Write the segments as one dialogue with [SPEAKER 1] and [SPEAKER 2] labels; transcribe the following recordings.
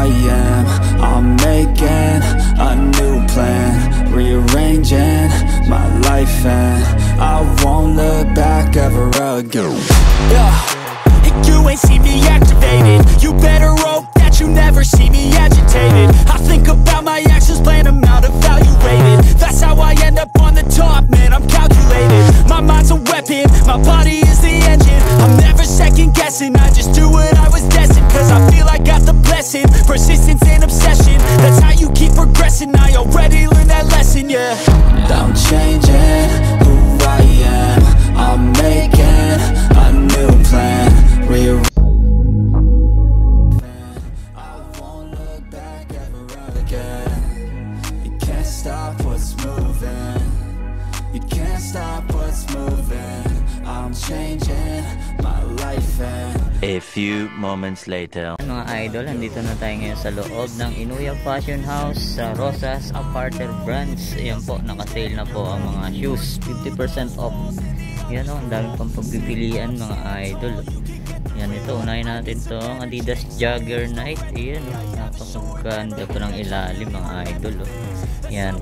[SPEAKER 1] I am. I'm making a new plan, rearranging my life, and I won't look back ever again.
[SPEAKER 2] Yeah, and you ain't see me activated. You better hope that you never see me agitated. I think about my actions, plan them out, evaluated. That's how I end up on the top, man, I'm calculated. My mind's a weapon, my body is the engine. I'm never second guessing, I just do what I was destined. Cause I feel I got the blessing, persistence and obsession. That's how you keep progressing, I already learned that lesson, yeah.
[SPEAKER 1] I'm changing who I am. I'm making a new plan, I won't look back ever again. You can't stop what's moving. You can't stop what's moving. I'm changing my life and
[SPEAKER 3] a few moments later.
[SPEAKER 4] Mga idol, andito na tayo ngayon sa loob ng Inuya Fashion House sa Rosas Apparel Brands. Ayan po, nakasale na po ang mga shoes, 50% off. Yan o, ang daming pang pagpipilian mga idol. Yan, ito, unahin natin to Adidas Jogger Night. Ayan o, napakaganda pa ng ilalim mga idol o. Yan,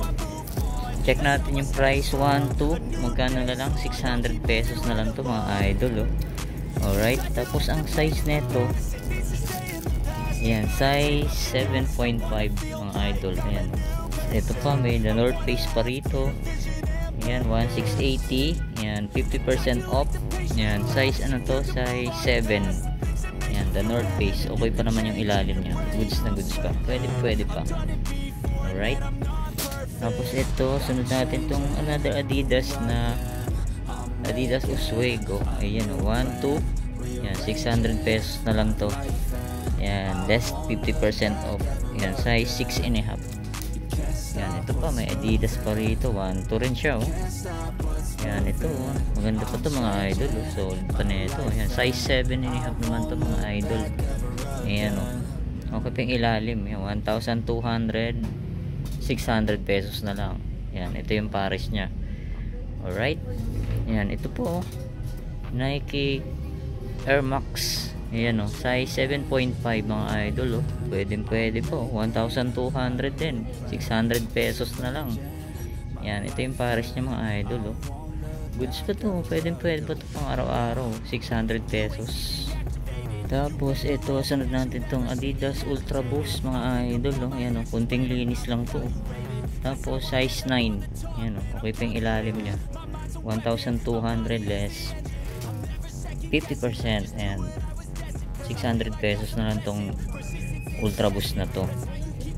[SPEAKER 4] check natin yung price, 1, 2, magkano na lang, 600 pesos na lang to mga idol o. Alright, tapos ang size neto, yan, size 7.5 mga idol. Yan, ito pa, may the North Face pa rito. Yan, 1680. Yan, 50% off. Yan, size ano to, size 7. Yan, the North Face. Okay pa naman yung ilalim niya, goods na goods pa, pwede pa. Alright, tapos ito, sunod natin tong another Adidas na Adidas Oswego. Ayan, 1, 2. Yan, 600 pesos na lang to. Yan, less 50% off. Yan, size 6.5. Yan, ito pa, may Adidas pa rito, 1, 2 rin siya oh. Yan, ito oh, maganda pa to mga idol oh. Solid pa na ito. Yan, size 7.5 naman to mga idol. Ayan oh, okay pa yung ilalim. Yan, 1,200, 600 pesos na lang. Yan, ito yung pares nya. Alright, yan, ito po Nike Air Max. Ayan o, size 7.5 mga idol o. Pwede po, 1,200 din, 600 pesos na lang. Yan, ito yung pares niya mga idol o. Goods pa to, pwede pa to pang araw-araw, 600 pesos. Tapos ito, sunod natin tong Adidas Ultra Boost mga idol o. Ayan o, kunting linis lang to. Tapos size 9. Ayan o, okay pa yung ilalim niya, 1,200 less 50%, and 600 pesos na lang tong Ultra Boost na to.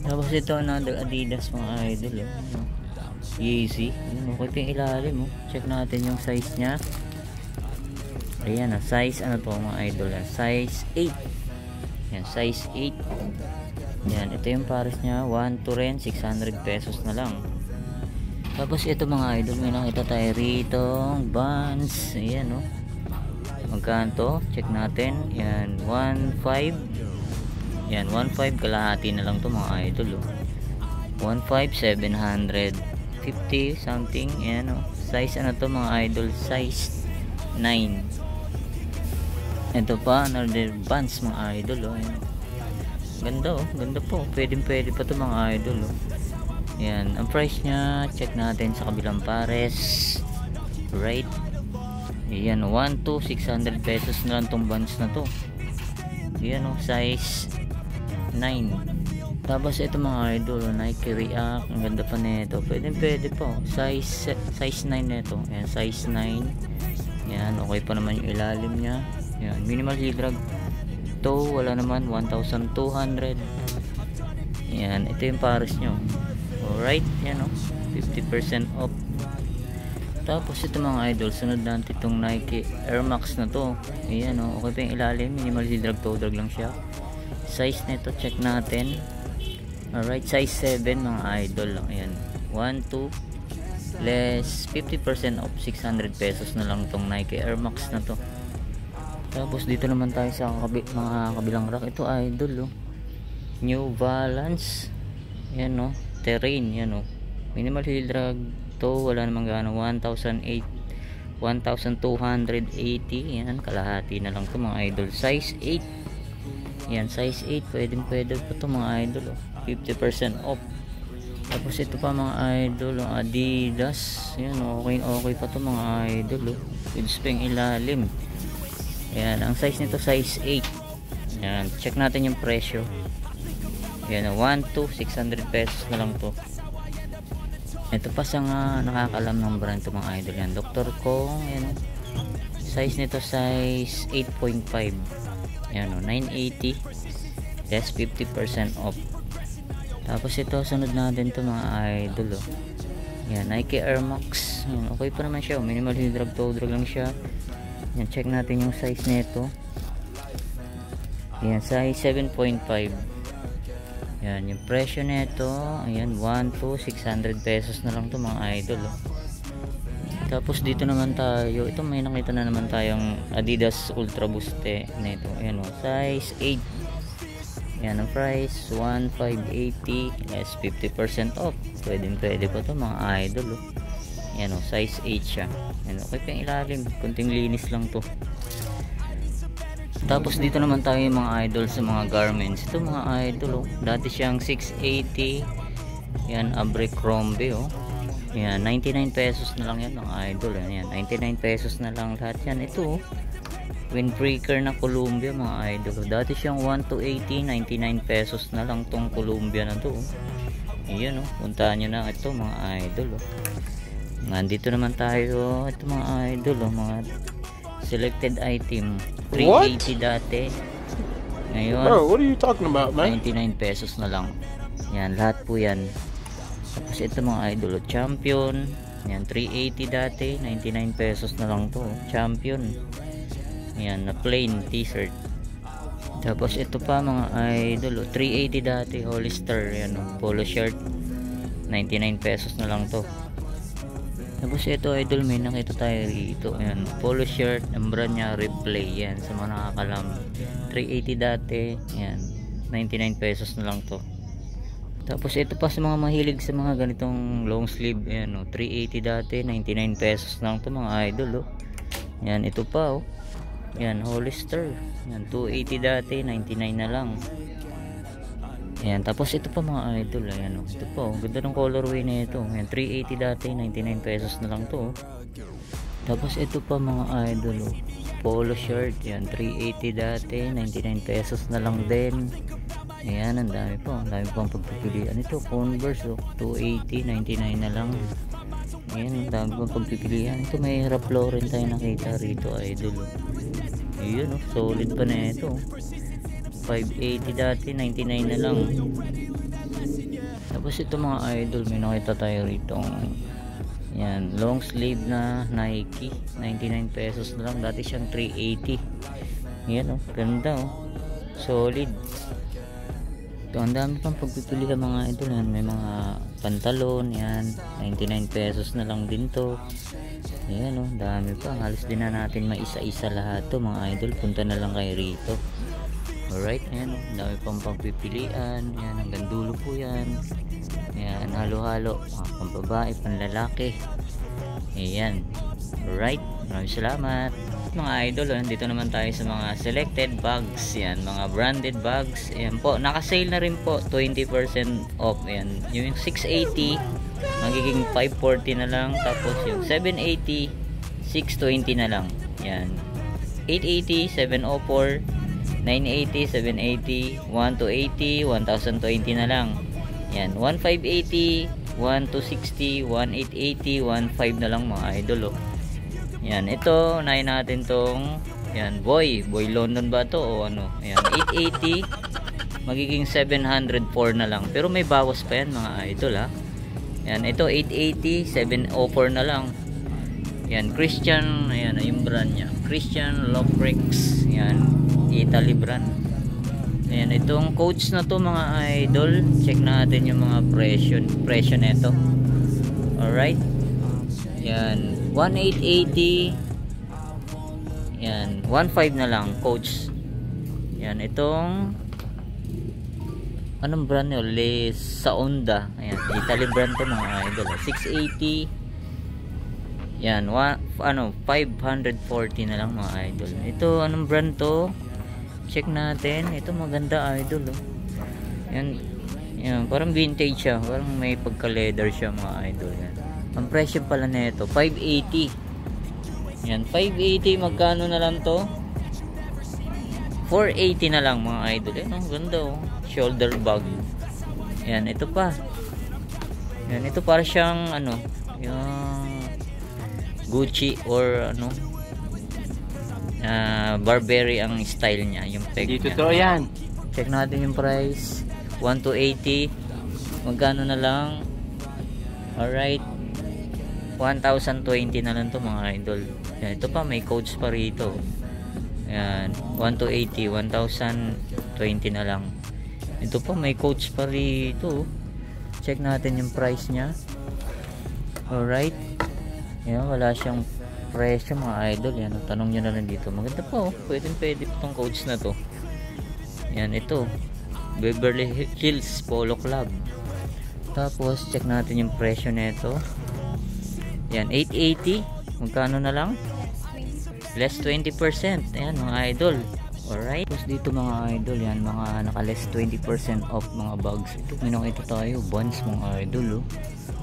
[SPEAKER 4] Tapos ito another Adidas mga idol oh. Yeezy. Ayan, okay pa yung ilalim oh. Check natin yung size nya. Ayan ah, size ano to mga idol, size 8. Ayan, size 8. Yan, ito yung pares nya, 1, 2 rin, 600 pesos na lang. Tapos ito mga idol, may nakita tayo rito Vans. Ayan oh, magkano to? Check natin. Yan, 1.5. Yan, 1.5 kalahati na lang to mga idol oh. 1.5, 750 something. Yan oh, size ano to mga idol, size 9. Ito pa another Vans mga idol oh. Ayan, ganda oh, ganda po, pwede pa to mga idol oh. Yan, ang price nya, check natin sa kabilang pares. Right, yan, 1 to 600 pesos na lang tong Vans na to. Yan oh, size 9. Tapos ito mga idol, Nike React, ang ganda pa nito, pwede po, size 9 nito. Yan, size 9. Yan, okay pa naman yung ilalim nya. Yan, minimal heel drag to, wala naman, 1,200. Yan, ito yung pares nyo. Alright, yan o, 50% off. Tapos ito mga idol, sunod natin itong Nike Air Max na to. Ayan o, okay pa yung ilalim, minimal heel drag to drag lang siya. Size nito, check natin. Alright, size 7 mga idol. Ayan, 1, 2 less 50% off, 600 pesos na lang tong Nike Air Max na to. Tapos dito naman tayo sa mga kabilang rack. Ito idol oh, New Balance. Yan oh, Terrain. Yan oh, minimal heel drag to, wala namang gano, 1,280. Yan, kalahati na lang to mga idol, size 8. Yan, size 8, pwede pa to mga idol, 50% off. Tapos ito pa mga idol, Adidas. Yan, okay pa to mga idol, with spring ilalim. Yan, ang size nito size 8. Yan, check natin yung presyo. Yan, 600 pesos na lang to. Ito pa sa nakakalam ng brand to mga idol. Yan, Dr. Kong. Yan, size nito size 8.5. Yan, 980. Yes, 50% off. Tapos ito, sunod natin to mga idol. Yan, Nike Air Max. Yan, okay pa naman siya. Minimal hydrog to drag lang siya. Yan, check natin yung size nito. Yan, size 7.5. Yan, yung presyo nito, ayan, 600 pesos na lang to mga idol. Tapos dito naman tayo, ito may nakita na naman tayong Adidas Ultra Boost nito. Ayan, size 8. Yan, ang price 1,580, yes, 50% off. Pwede pa to mga idol. Yan, size 8 siya. Yan, okay pa yung ilalim, kunting linis lang to. Tapos dito naman tayo mga idol sa mga garments. Ito mga idol, dati siyang 680. Yan, Abercrombie, yan, 99 pesos na lang yan mga idol. Yan, 99 pesos na lang lahat yan. Ito, windbreaker na Columbia mga idol. Dati siyang 1,280, 99 pesos na lang tong Columbia na to. Ayan, puntahan nyo na ito mga idol. Nandito naman tayo, ito mga idol, mga selected item. 380 dati. Ngayon,
[SPEAKER 5] bro, what are you talking about, man?
[SPEAKER 4] 99 pesos na lang. Yan, lahat po yan. Tapos ito mga idol, Champion. Yan, 380 dati, 99 pesos na lang to. Champion. Yan, na plain t-shirt. Tapos ito pa mga idol, 380 dati, Hollister. Yan, polo shirt, 99 pesos na lang to. Tapos ito idol, may nakita tayo rito. Ayan, polo shirt, ang brand niya Replay. Yan, sa mga nakakalam, 380 dati. Yan, 99 pesos na lang to. Tapos ito pa sa mga mahilig sa mga ganitong long sleeve. Ayan, 380 dati, 99 pesos na lang to mga idol. Yan, ito pa yan, Hollister. Yan, 280 dati, 99 na lang. Ayan, tapos ito pa mga idol. Ayan, ito pa, ganda ng colorway na ito. Ayan, 380 dati, 99 pesos na lang to. Tapos ito pa mga idol, polo shirt. Yan, 380 dati, 99 pesos na lang din. Ayan, ang dami pa. Ang dami pang pagpipilian. Ito, Converse, 280, 99 na lang. Ayan, ang dami pang pagpipilian. Ito, may Ralph Lauren tayo nakita rito idol. Ayun, solid pa na ito. 580 dati, 99 na lang. Tapos ito mga idol, may nakita tayo rito. Yan, long sleeve na Nike, 99 pesos na lang. Dati siyang 380. Yan, ganda, solid. Ito, ang dami pang pagpipilian mga idol. Yan, may mga pantalon, yan, 99 pesos na lang din to. Ayan, dami pa. Halos din na natin maisa-isa lahat to mga idol. Punta na lang kayo rito. Alright, ayan, dami pang pagpipilian. Ayan, hanggang dulo po yan. Ayan, halo-halo, pambabae, panlalaki. Ayan, alright, maraming salamat mga idol. Dito naman tayo sa mga selected bags. Yan, mga branded bags. Ayan po, naka-sale na rin po, 20% off. Ayan, yung 680 magiging 540 na lang. Tapos yung 780 620 na lang. Yan, 880 704, 980 780, 1280 1020 na lang. Yan, 1580 1260, 1880 15 na lang mga idol. Yan, ito unahin natin tong yan, Boy London ba to o ano. Yan, 880 magiging 704 na lang. Pero may bawas pa yan mga idol Yan, ito 880 704 na lang. Yan, Christian, ayan yung brand niya, Christian Locrix. Yan, Italy brand. Ayan, itong coach na to mga idol, check natin yung mga presyo nito. Alright, yan, 1880. Yan, 15 na lang coach. Yan, itong anong brand nyo? Saonda. Ayan, Italy brand to mga idol. 680. Yan, 540 na lang mga idol. Ito, anong brand to? check natin. Ito maganda idol, oh. Yan, yan, parang vintage siya. Parang may pagka-leather siya mga idol. Yan. Ang presyo pala nito, 580. Yan, 580. Magkano na lang to? 480 na lang mga idol. Yan, ang ganda, oh. Shoulder bag. Yan, ito pa. Yan, ito para siyang ano, yung Gucci or ano, Burberry ang style niya, yung peg niya.
[SPEAKER 5] Dito to yan.
[SPEAKER 4] Check natin yung price. 1 to 80. Magkano na lang? Alright. 1,020 na lang to mga idol. Yan, ito pa, may codes pa rito. Yan, 1 to 80. 1,020 na lang. Ito pa, may codes pa rito. Check natin yung price niya. Alright. Yan, wala siyang presyo mga idol. Yan, tanong nyo na lang dito. Maganda po, pwede po itong codes na to. Yan, ito Beverly Hills Polo Club. Tapos check natin yung presyo nito. Yan, 880. Magkano na lang? Less 20%. Ayan mga idol. Alright. Tapos dito mga idol, yan, mga naka less 20% off mga bags. Ito, may nakita tayo Vans mga idol, oh.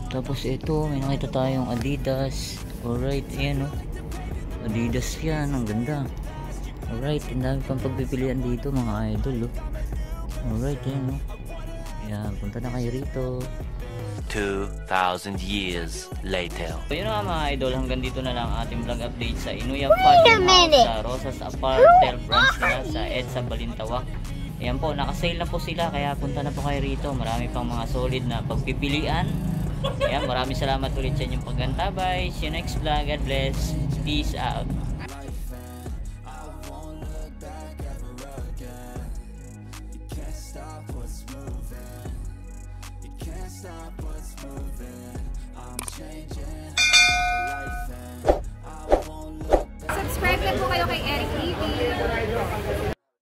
[SPEAKER 4] Tapos ito, may nakita tayong Adidas. Alright, ayan, oh. Adidas yan, ang ganda. Alright, ang dami pang pagpipilian dito mga idol, oh. Alright, ayan, oh. Ayan, punta na kayo rito.
[SPEAKER 3] 2,000 years later.
[SPEAKER 4] So yun nga mga idol, hanggang dito na lang ating vlog update sa Inuyang Fashion House sa Rosas Apparel branch nila sa EDSA Balintawak. Ayan po, nakasale na po sila, kaya punta na po kayo rito. Marami pang mga solid na pagpipilian. Ayan, maraming salamat ulit sa inyong paggantabay. See you next vlog. God bless. Peace out.
[SPEAKER 1] Stop what's moving. I'm changing.